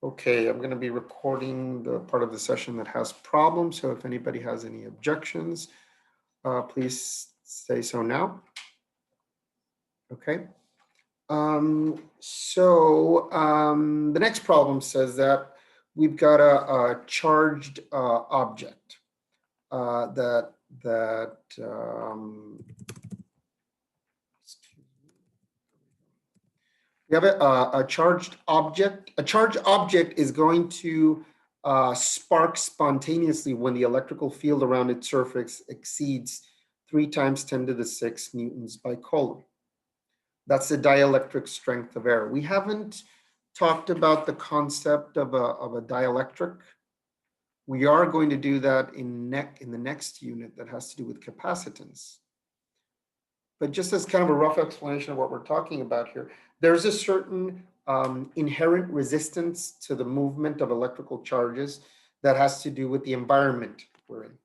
Okay, I'm going to be recording the part of the session that has problems. So if anybody has any objections, please say so now. Okay. The next problem says that we've got a charged object that we have a charged object. A charged object is going to spark spontaneously when the electrical field around its surface exceeds 3 times 10 to the 6 newtons by Coulomb. That's the dielectric strength of air. We haven't talked about the concept of a dielectric. We are going to do that in the next unit that has to do with capacitance. But just as kind of a rough explanation of what we're talking about here, there's a certain inherent resistance to the movement of electrical charges that has to do with the environment we're in.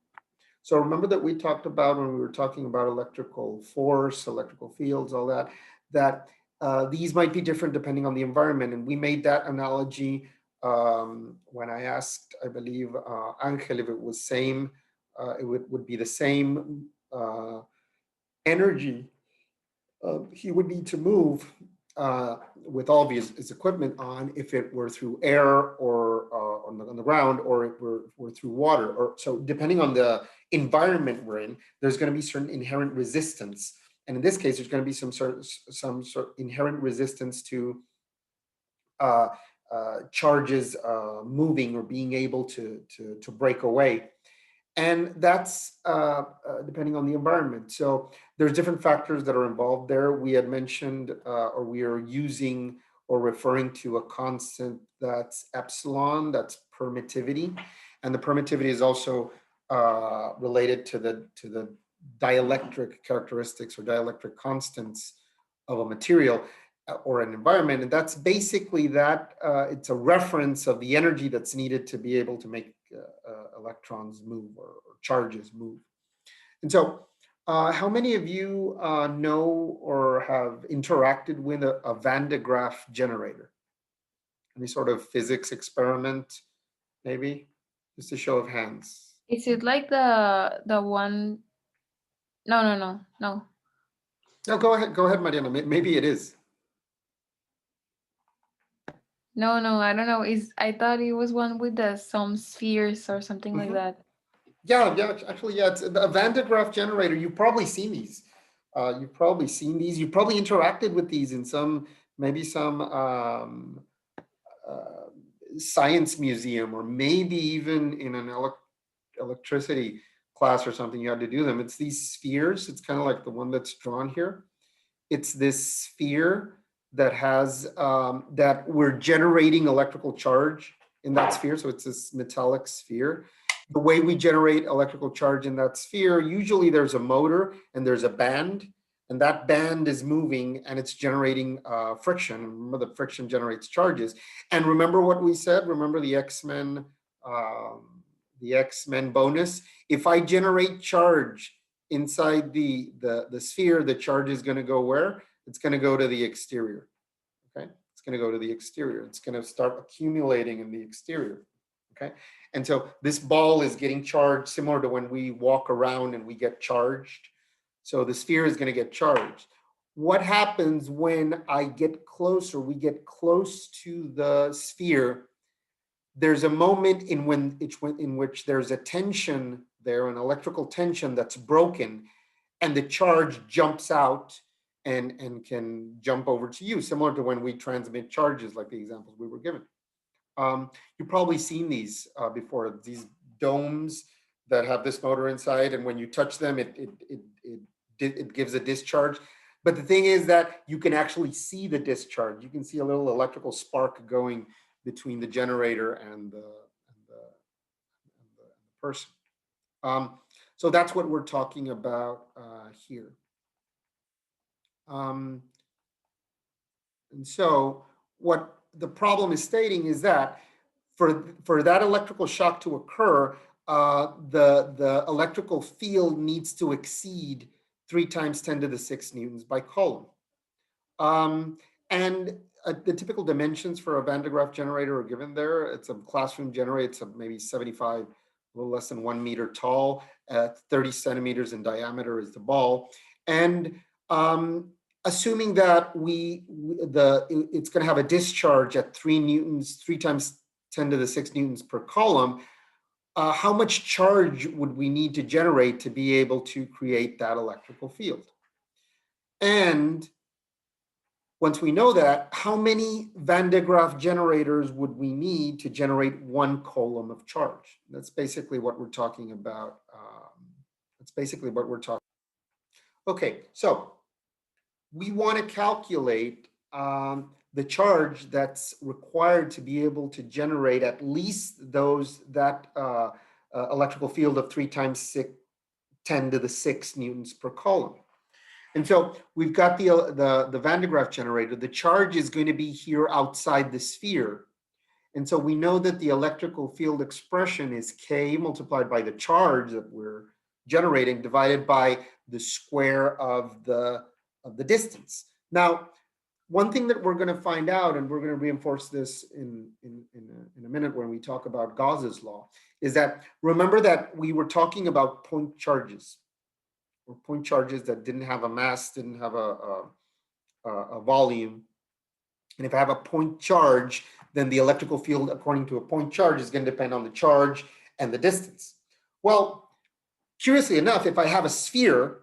So remember that we talked about when we were talking about electrical force, electrical fields, all that, that these might be different depending on the environment. And we made that analogy when I asked, I believe, Angel if it was same, it would be the same energy he would need to move with all of his equipment on if it were through air or on the ground, or it were through water. Or so depending on the environment we're in, there's going to be certain inherent resistance. And in this case, there's going to be some sort of inherent resistance to charges moving or being able to break away. And that's depending on the environment. So there's different factors that are involved there. We had mentioned, or we are using or referring to a constant that's epsilon, that's permittivity. And the permittivity is also related to the dielectric characteristics or dielectric constants of a material or an environment. And that's basically that it's a reference of the energy that's needed to be able to make electrons move or charges move. And so how many of you know or have interacted with a Van de Graaff generator? Any sort of physics experiment, maybe? Just a show of hands. Is it like the one? No. No, go ahead, Mariana. Maybe it is. No, I don't know. Is I thought it was one with the some spheres or something like Mhm. that. Yeah, actually, yeah, it's a Van de Graaff generator. You've probably seen these. You've probably seen these. You've probably interacted with these in maybe some uh, science museum, or maybe even in an electricity class or something. You had to do them. It's these spheres. It's kind of like the one that's drawn here. It's this sphere that has that we're generating electrical charge in that sphere. So it's this metallic sphere. The way we generate electrical charge in that sphere, usually there's a motor and there's a band, and that band is moving and it's generating friction. Remember, the friction generates charges. And remember what we said? Remember the X-Men bonus? If I generate charge inside the sphere, the charge is going to go where? It's going to go to the exterior. Okay, it's going to go to the exterior. It's going to start accumulating in the exterior. Okay, and so this ball is getting charged, similar to when we walk around and we get charged. So the sphere is going to get charged. What happens when I get close, or we get close to the sphere? There's a moment in which there's a tension there, an electrical tension that's broken, and the charge jumps out and can jump over to you, similar to when we transmit charges, like the examples we were given. You've probably seen these before, these domes that have this motor inside, and when you touch them, it gives a discharge. But the thing is that you can actually see the discharge. You can see a little electrical spark going between the generator and the person. So that's what we're talking about here. And so what the problem is stating is that for that electrical shock to occur, the electrical field needs to exceed 3 times 10 to the 6 newtons by Coulomb. And the typical dimensions for a Van de Graaff generator are given there. It's a classroom generator. It's maybe 75, a little less than 1 meter tall, 30 centimeters in diameter is the ball. And assuming that it's going to have a discharge at 3 newtons, 3 times 10 to the 6 newtons per column, how much charge would we need to generate to be able to create that electrical field? And once we know that, how many Van de Graaff generators would we need to generate 1 coulomb of charge? That's basically what we're talking about. Okay, so we want to calculate the charge that's required to be able to generate at least that electrical field of 3 times 10 to the 6 newtons per coulomb. And so we've got the Van de Graaff generator. The charge is going to be here outside the sphere. And so we know that the electrical field expression is K multiplied by the charge that we're generating divided by the square of the distance. Now, one thing that we're going to find out, and we're going to reinforce this in a minute when we talk about Gauss's law, is that remember that we were talking about point charges, or point charges that didn't have a mass, didn't have a volume. And if I have a point charge, then the electrical field according to a point charge is going to depend on the charge and the distance. Well, curiously enough, if I have a sphere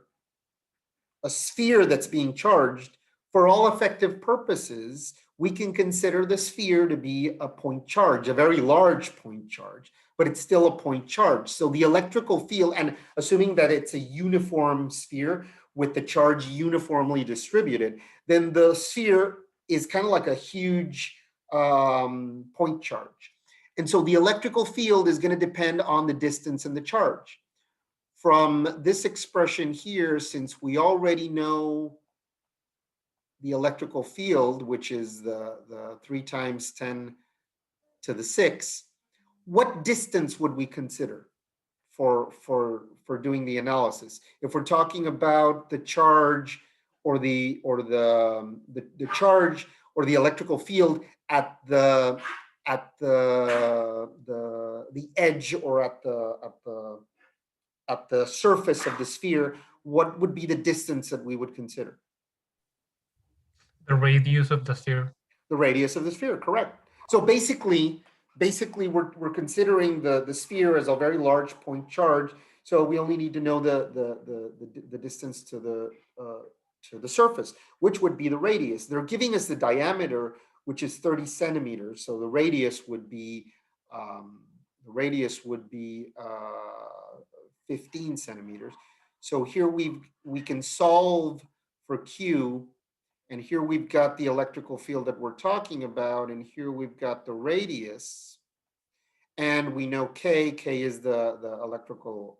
that's being charged, for all effective purposes, we can consider the sphere to be a point charge, a very large point charge, but it's still a point charge. So the electrical field, and assuming that it's a uniform sphere with the charge uniformly distributed, then the sphere is kind of like a huge point charge. And so the electrical field is going to depend on the distance and the charge. From this expression here, since we already know the electrical field, which is the 3 times 10 to the 6, what distance would we consider for doing the analysis? If we're talking about the charge or the charge or the electrical field at the edge or at the surface of the sphere, what would be the distance that we would consider? The radius of the sphere. The radius of the sphere, correct. So basically we're considering the sphere as a very large point charge. So we only need to know the distance to the surface, which would be the radius. They're giving us the diameter, which is 30 centimeters. So the radius would be 15 centimeters. So here we can solve for Q. And here we've got the electrical field that we're talking about, and here we've got the radius, and we know K is the electrical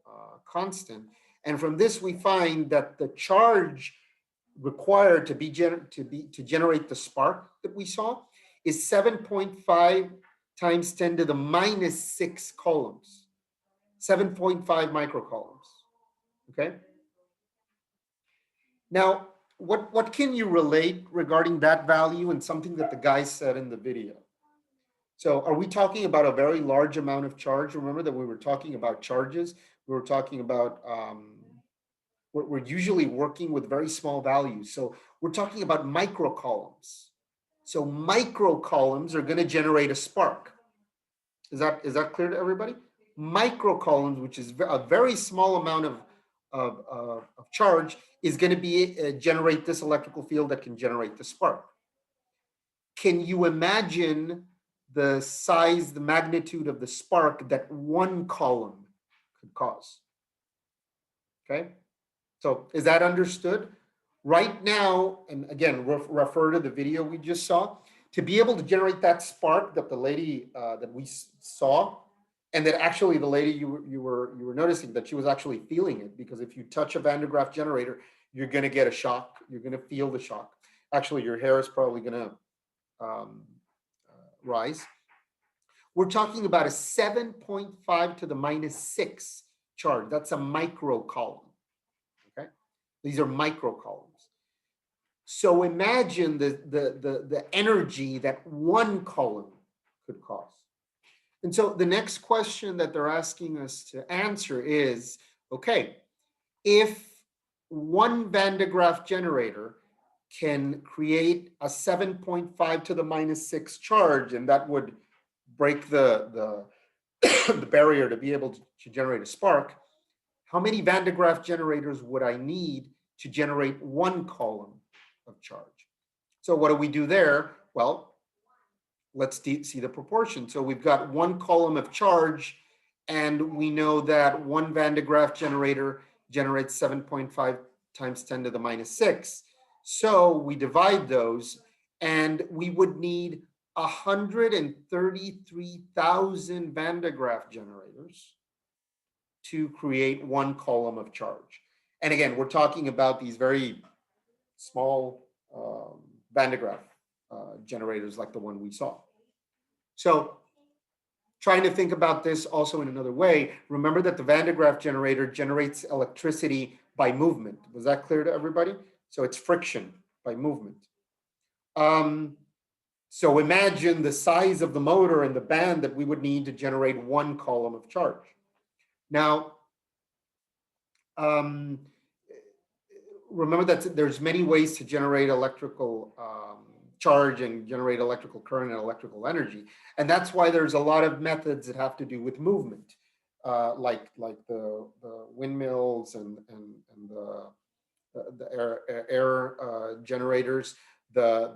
constant. And from this we find that the charge required to generate the spark that we saw is 7.5 times 10 to the minus 6 coulombs, 7.5 microcoulombs. Okay. Now, what can you relate regarding that value and something that the guy said in the video? So are we talking about a very large amount of charge? Remember that we were talking about charges. We were talking about, we're usually working with very small values. So we're talking about microcoulombs. So microcoulombs are going to generate a spark. Is that clear to everybody? Microcoulombs, which is a very small amount of charge, is going to be generate this electrical field that can generate the spark. Can you imagine the size, the magnitude of the spark that 1 coulomb could cause? Okay, so is that understood? Right now, and again, refer to the video we just saw, to be able to generate that spark that the lady that we saw, and that actually the lady you were noticing that she was actually feeling it, because if you touch a Van de Graaff generator, you're going to get a shock. You're going to feel the shock. Actually, your hair is probably going to rise. We're talking about a 7.5 to the minus 6 charge. That's a microcoulomb. Okay, these are microcoulombs. So imagine the energy that one column could cause. And so the next question that they're asking us to answer is, okay, if one Van de Graaff generator can create a 7.5 to the minus 6 charge, and that would break the the barrier to be able to generate a spark, how many Van de Graaff generators would I need to generate one column of charge? So what do we do there? Well, let's see the proportion. So we've got one column of charge, and we know that one Van de Graaff generator generates 7.5 times 10 to the minus 6. So we divide those, and we would need 133,000 Van de Graaff generators to create one column of charge. And again, we're talking about these very small Van de Graaff generators like the one we saw. So trying to think about this also in another way, remember that the Van de Graaff generator generates electricity by movement. Was that clear to everybody? So it's friction by movement. So imagine the size of the motor and the band that we would need to generate one column of charge. Now, remember that there's many ways to generate electrical charge and generate electrical current and electrical energy. And that's why there's a lot of methods that have to do with movement, like the windmills and the air generators, the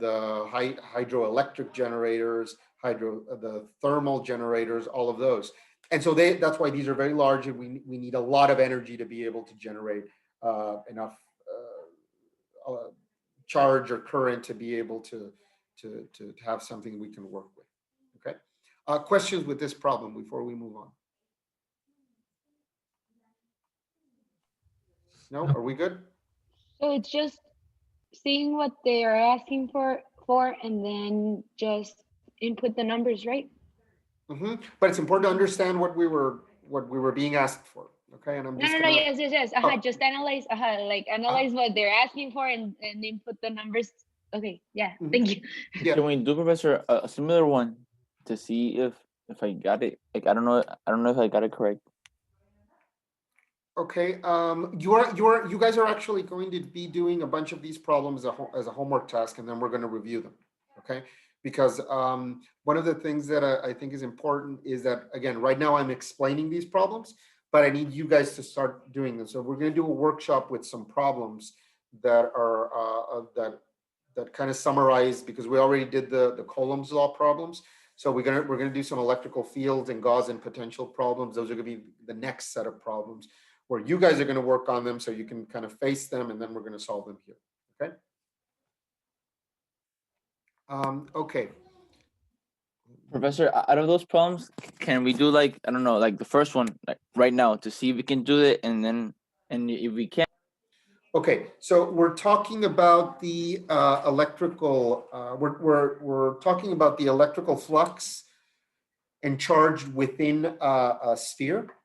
hydroelectric generators, the thermal generators, all of those. And so that's why these are very large, and we need a lot of energy to be able to generate enough charge or current to be able to have something we can work with. Okay. Questions with this problem before we move on? No, are we good? So it's just seeing what they are asking for, and then just input the numbers, right? Mm-hmm. But it's important to understand what we were being asked for. Okay, and I'm just No, yes. Oh. Just analyze, analyze what they're asking for and input the numbers. Okay, yeah, thank you. Yeah. Can we do, Professor, a similar one to see if I got it? Like, I don't know if I got it correct. Okay, you guys are actually going to be doing a bunch of these problems as a homework task, and then we're going to review them. Okay, because one of the things that I think is important is that, again, right now I'm explaining these problems, but I need you guys to start doing them. So we're going to do a workshop with some problems that are that kind of summarize, because we already did the Coulomb's law problems. So we're gonna do some electrical fields and Gaussian potential problems. Those are going to be the next set of problems where you guys are going to work on them, so you can kind of face them, and then we're going to solve them here. Okay. Okay. Professor, out of those problems, can we do, like, I don't know, like the first one, like right now, to see if we can do it, and if we can. Okay, so we're talking about the electrical. We're talking about the electrical flux and charge within a sphere.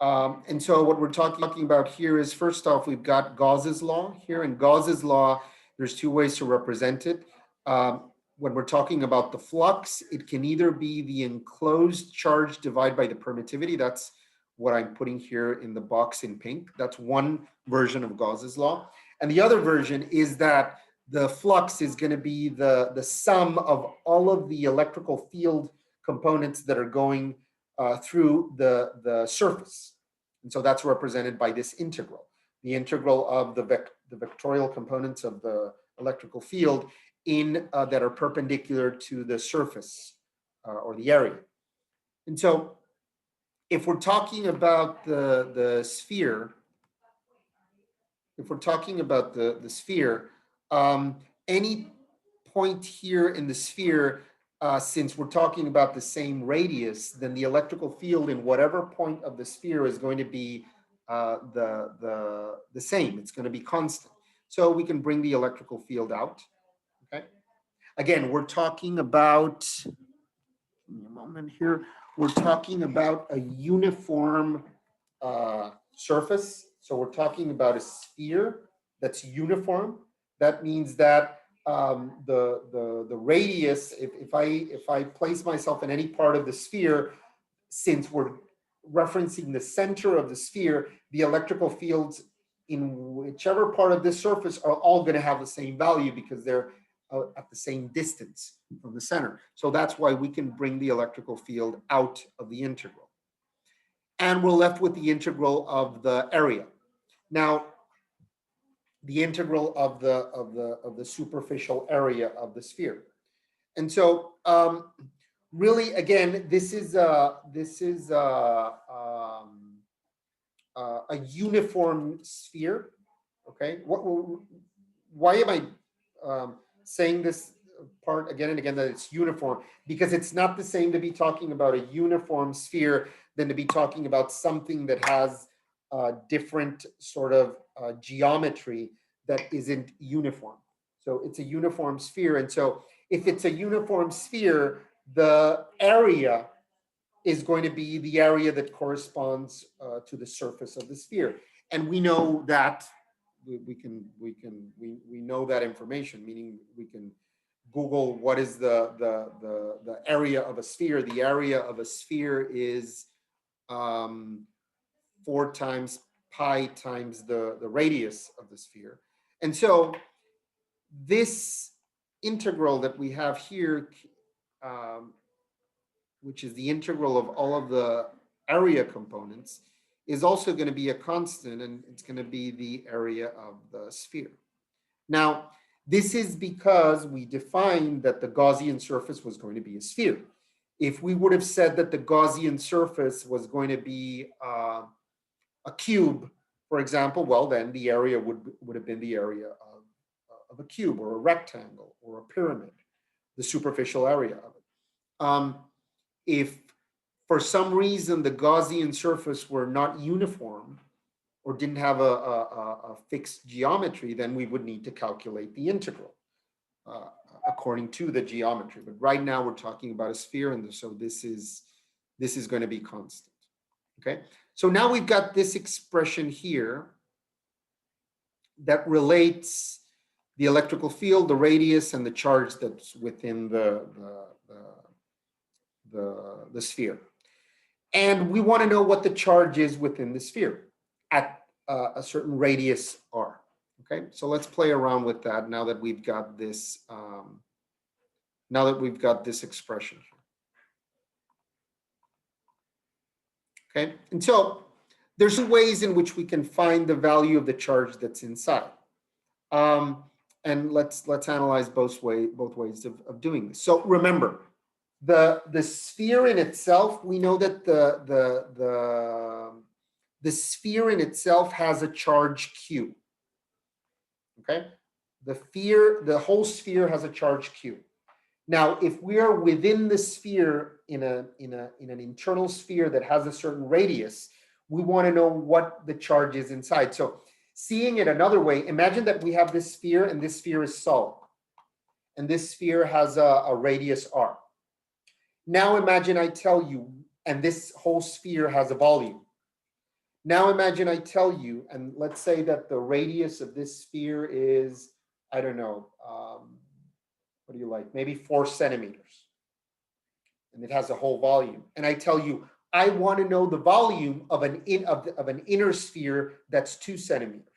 And so what we're talking about here is, first off, we've got Gauss's law here. In Gauss's law, there's two ways to represent it. When we're talking about the flux, it can either be the enclosed charge divided by the permittivity. That's what I'm putting here in the box in pink. That's one version of Gauss's law. And the other version is that the flux is going to be the sum of all of the electrical field components that are going through the surface. And so that's represented by this integral, the integral of the vectorial components of the electrical field that are perpendicular to the surface or the area. And so if we're talking about the sphere, any point here in the sphere, since we're talking about the same radius, then the electrical field in whatever point of the sphere is going to be the same. It's going to be constant. So we can bring the electrical field out. Okay. Again, we're talking about, give me a moment here. We're talking about a uniform surface. So we're talking about a sphere that's uniform. that means that the radius, if I place myself in any part of the sphere, since we're referencing the center of the sphere, the electrical fields in whichever part of this surface are all going to have the same value because they're at the same distance from the center. So that's why we can bring the electrical field out of the integral. And we're left with the integral of the area. Now, the integral of the superficial area of the sphere. And so really, again, this is a uniform sphere. Okay, why am I saying this part again and again, that it's uniform? Because it's not the same to be talking about a uniform sphere than to be talking about something that has different sort of geometry that isn't uniform. So it's a uniform sphere. And so if it's a uniform sphere, the area is going to be the area that corresponds to the surface of the sphere. And we know that we know that information, meaning we can Google what is the area of a sphere. The area of a sphere is 4 times pi times the radius of the sphere. And so this integral that we have here, which is the integral of all of the area components, is also going to be a constant, and it's going to be the area of the sphere. Now, this is because we defined that the Gaussian surface was going to be a sphere. If we would have said that the Gaussian surface was going to be a cube, for example, well, then the area would have been the area of a cube or a rectangle or a pyramid, the superficial area of it. If for some reason the Gaussian surface were not uniform or didn't have a fixed geometry, then we would need to calculate the integral according to the geometry. But right now we're talking about a sphere, and so this is going to be constant. Okay, so now we've got this expression here that relates the electrical field, the radius, and the charge that's within the sphere. And we want to know what the charge is within the sphere at a certain radius r. Okay, so let's play around with that now that we've got this expression here. Okay, and so there's ways in which we can find the value of the charge that's inside. And let's analyze both ways of doing this. So remember, the sphere in itself, we know that the sphere in itself has a charge Q. Okay, the whole sphere has a charge Q. Now, if we are within the sphere in an internal sphere that has a certain radius, we want to know what the charge is inside. So seeing it another way, imagine that we have this sphere and this sphere is solid. And this sphere has a radius r. Now imagine I tell you, and this whole sphere has a volume. Now imagine I tell you, and let's say that the radius of this sphere is, I don't know, what do you like? Maybe 4 centimeters. And it has a whole volume. And I tell you, I want to know the volume of an inner sphere that's 2 centimeters.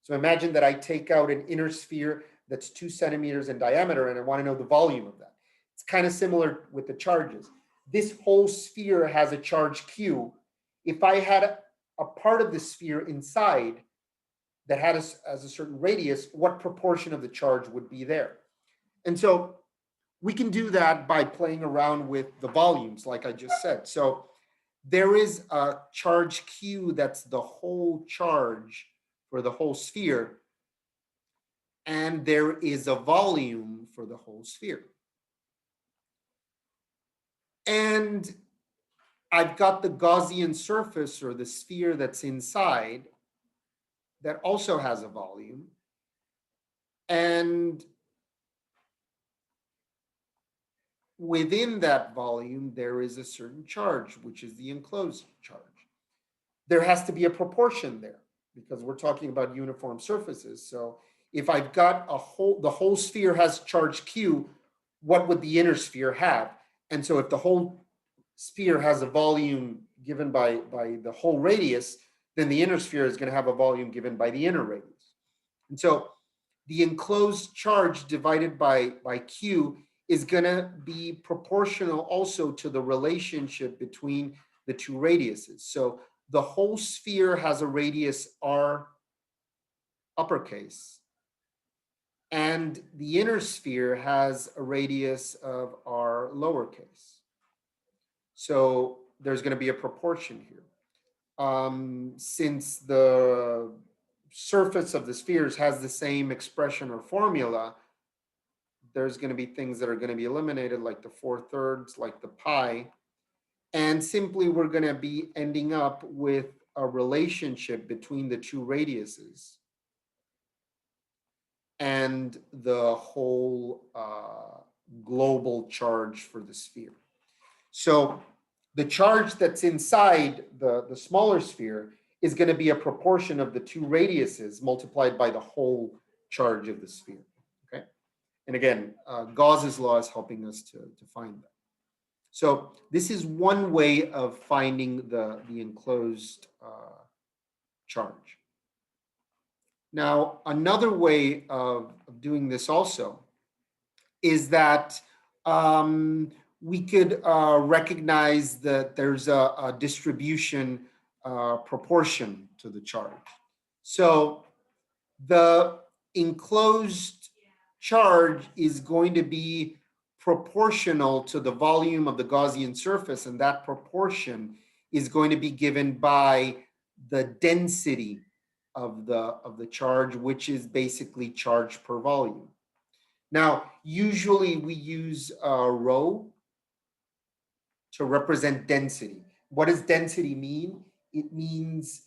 So imagine that I take out an inner sphere that's 2 centimeters in diameter, and I want to know the volume of that. It's kind of similar with the charges. This whole sphere has a charge Q. If I had a part of the sphere inside that had as a certain radius, what proportion of the charge would be there? And so we can do that by playing around with the volumes, like I just said. So there is a charge Q that's the whole charge for the whole sphere, and there is a volume for the whole sphere. And I've got the Gaussian surface, or the sphere that's inside, that also has a volume. And within that volume, there is a certain charge, which is the enclosed charge. There has to be a proportion there, because we're talking about uniform surfaces. So if I've got the whole sphere has charge Q, what would the inner sphere have? And so if the whole sphere has a volume given by the whole radius, then the inner sphere is going to have a volume given by the inner radius. And so the enclosed charge divided by Q is going to be proportional also to the relationship between the two radiuses. So the whole sphere has a radius R uppercase, and the inner sphere has a radius of R lowercase. So there's going to be a proportion here. Since the surface of the spheres has the same expression or formula, there's going to be things that are going to be eliminated, like the 4/3, like the pi. And simply we're going to be ending up with a relationship between the two radiuses and the whole global charge for the sphere. So the charge that's inside the smaller sphere is going to be a proportion of the two radiuses multiplied by the whole charge of the sphere. Okay. And again, Gauss's law is helping us to find that. So this is one way of finding the enclosed charge. Now, another way of doing this also is that we could recognize that there's a distribution proportion to the charge. So the enclosed charge is going to be proportional to the volume of the Gaussian surface, and that proportion is going to be given by the density of the charge, which is basically charge per volume. Now, usually we use rho to represent density. What does density mean? It means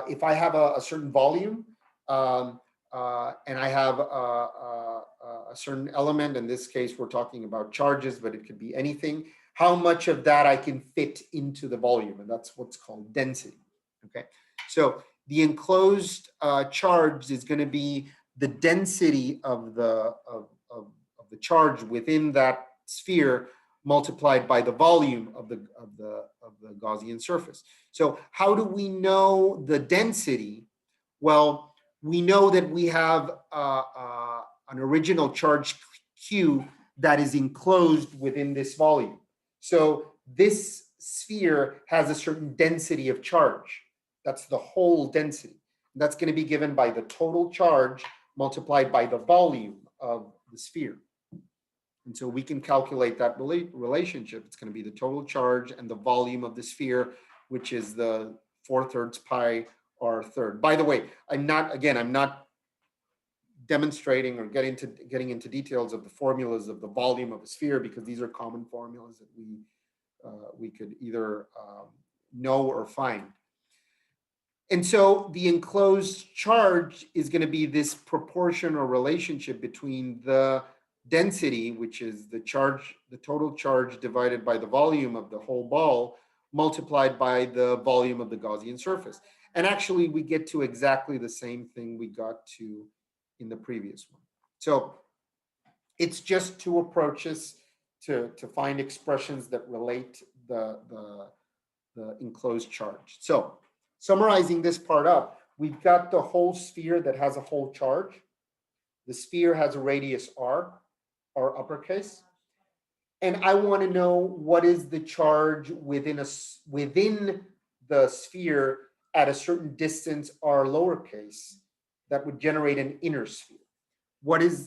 if I have a certain volume and I have a certain element, in this case, we're talking about charges, but it could be anything, how much of that I can fit into the volume, and that's what's called density, okay? So the enclosed charge is going to be the density of the charge within that sphere multiplied by the volume of the Gaussian surface. So how do we know the density? Well, we know that we have an original charge Q that is enclosed within this volume. So this sphere has a certain density of charge. That's the whole density. That's going to be given by the total charge multiplied by the volume of the sphere. And so we can calculate that relationship. It's going to be the total charge and the volume of the sphere, which is the 4/3 pi r third. By the way, I'm not demonstrating or getting into details of the formulas of the volume of a sphere, because these are common formulas that we could either know or find. And so the enclosed charge is going to be this proportion or relationship between the density, which is the total charge divided by the volume of the whole ball, multiplied by the volume of the Gaussian surface. And actually, we get to exactly the same thing we got to in the previous one. So it's just two approaches to find expressions that relate the enclosed charge. So summarizing this part up, we've got the whole sphere that has a whole charge. The sphere has a radius r uppercase. And I want to know what is the charge within the sphere at a certain distance r lowercase that would generate an inner sphere.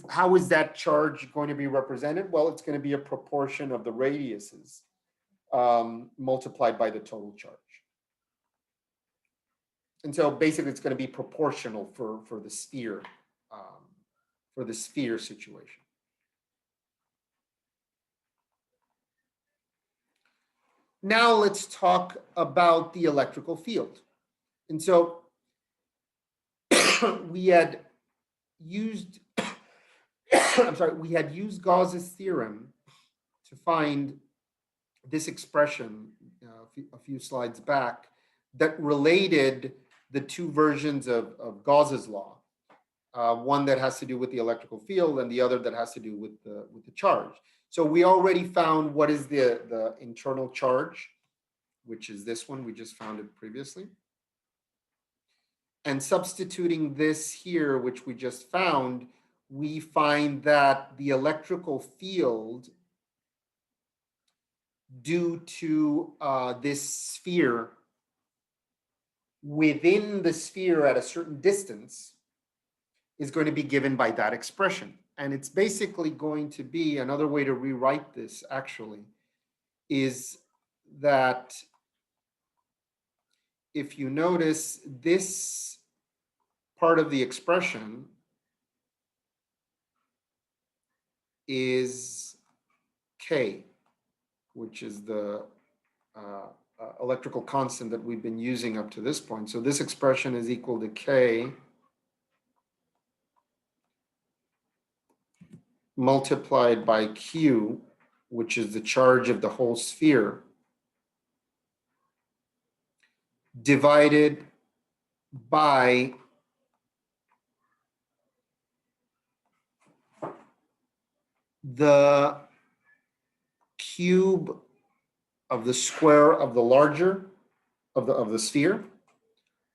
How is that charge going to be represented? Well, it's going to be a proportion of the radiuses multiplied by the total charge. And so basically it's going to be proportional for the sphere situation. Now let's talk about the electrical field. And so we had used Gauss's theorem to find this expression a few slides back that related the two versions of Gauss's law. one that has to do with the electrical field and the other that has to do with the charge. So we already found what is the internal charge, which is this one. We just found it previously. And substituting this here, which we just found, we find that the electrical field due to this sphere within the sphere at a certain distance is going to be given by that expression. And it's basically going to be, another way to rewrite this actually, is that if you notice this part of the expression is K, which is the electrical constant that we've been using up to this point. So this expression is equal to K multiplied by Q, which is the charge of the whole sphere, divided by the cube of the square of the larger of the sphere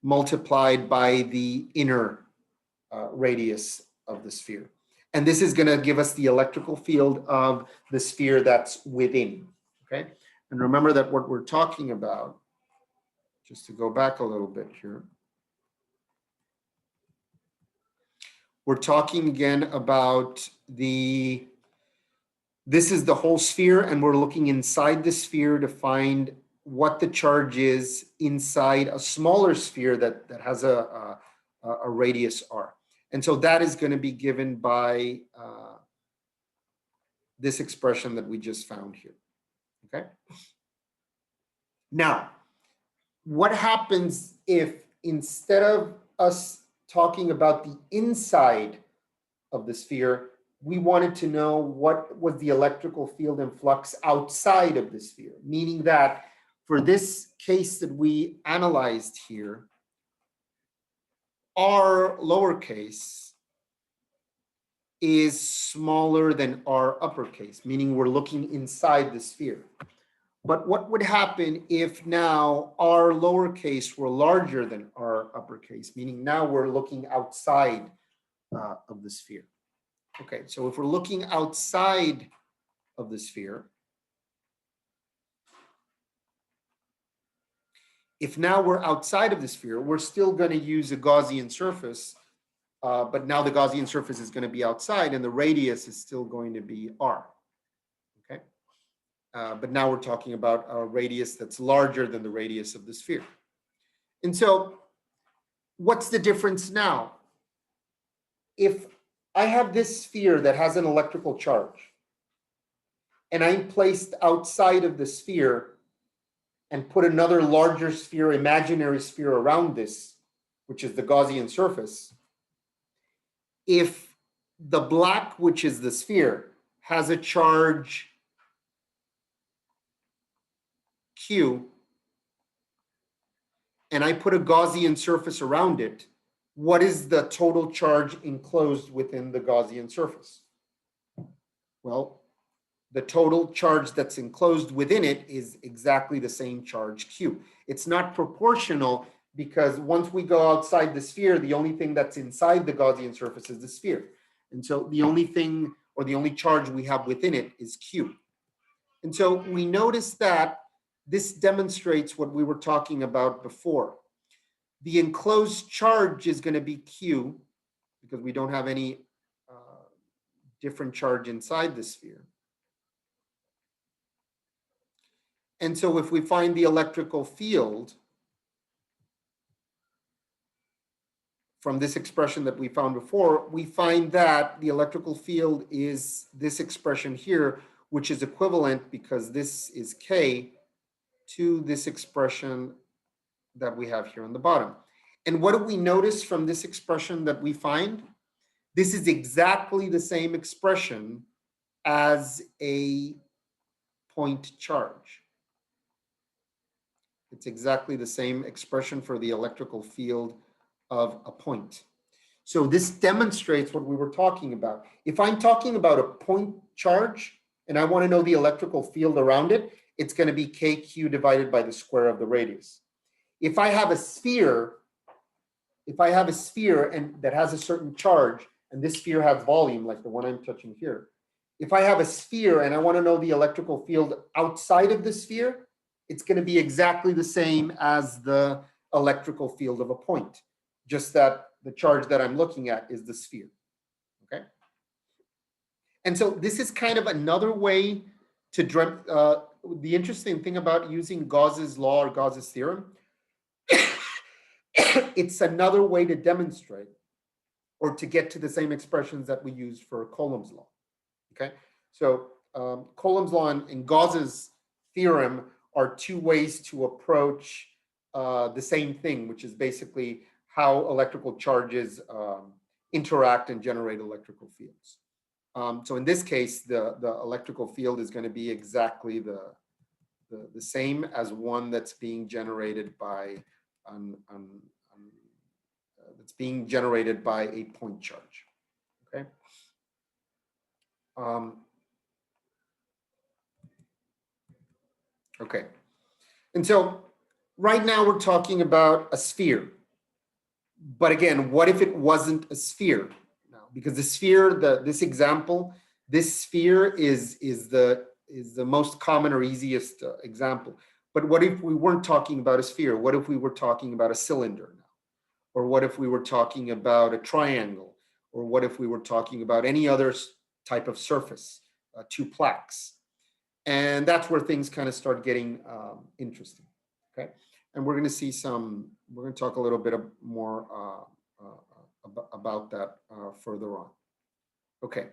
multiplied by the inner radius of the sphere. And this is going to give us the electrical field of the sphere that's within. Okay. And remember that what we're talking about, just to go back a little bit here, we're talking again about this is the whole sphere, and we're looking inside the sphere to find what the charge is inside a smaller sphere that has a radius r. And so that is going to be given by this expression that we just found here. Okay. Now, what happens if instead of us talking about the inside of the sphere, we wanted to know what was the electrical field and flux outside of the sphere? Meaning that for this case that we analyzed here, R lowercase is smaller than R uppercase, meaning we're looking inside the sphere. But what would happen if now R lowercase were larger than R uppercase, meaning now we're looking outside of the sphere? Okay, so if we're looking outside of the sphere, if now we're outside of the sphere, we're still going to use a Gaussian surface, but now the Gaussian surface is going to be outside and the radius is still going to be R. Okay, but now we're talking about a radius that's larger than the radius of the sphere. And so what's the difference now? If I have this sphere that has an electrical charge, and I'm placed outside of the sphere and put another larger sphere, imaginary sphere around this, which is the Gaussian surface, if the black, which is the sphere, has a charge Q, and I put a Gaussian surface around it, what is the total charge enclosed within the Gaussian surface? Well, the total charge that's enclosed within it is exactly the same charge Q. It's not proportional because once we go outside the sphere, the only thing that's inside the Gaussian surface is the sphere. And so the only thing or the only charge we have within it is Q. And so we notice that this demonstrates what we were talking about before. The enclosed charge is going to be Q because we don't have any different charge inside the sphere. And so if we find the electrical field from this expression that we found before, we find that the electrical field is this expression here, which is equivalent because this is K to this expression that we have here on the bottom. And what do we notice from this expression that we find? This is exactly the same expression as a point charge. It's exactly the same expression for the electrical field of a point. So this demonstrates what we were talking about. If I'm talking about a point charge and I want to know the electrical field around it, it's going to be kq divided by the square of the radius. If I have a sphere, and that has a certain charge, and this sphere has volume, like the one I'm touching here. If I have a sphere and I want to know the electrical field outside of the sphere, it's going to be exactly the same as the electrical field of a point, just that the charge that I'm looking at is the sphere, okay? And so this is kind of another way to, the interesting thing about using Gauss's law or Gauss's theorem, it's another way to demonstrate or to get to the same expressions that we use for Coulomb's law, okay? So Coulomb's law and Gauss's theorem are two ways to approach the same thing, which is basically how electrical charges interact and generate electrical fields. So in this case, the electrical field is going to be exactly the same as one that's being generated by a point charge. Okay. Okay. And so right now we're talking about a sphere. But again, what if it wasn't a sphere? Now, because the sphere, this example, this sphere is the most common or easiest example. But what if we weren't talking about a sphere? What if we were talking about a cylinder now? Or what if we were talking about a triangle? Or what if we were talking about any other type of surface, two plaques? And that's where things kind of start getting interesting, okay? And we're going to see we're going to talk a little bit more about that further on. Okay.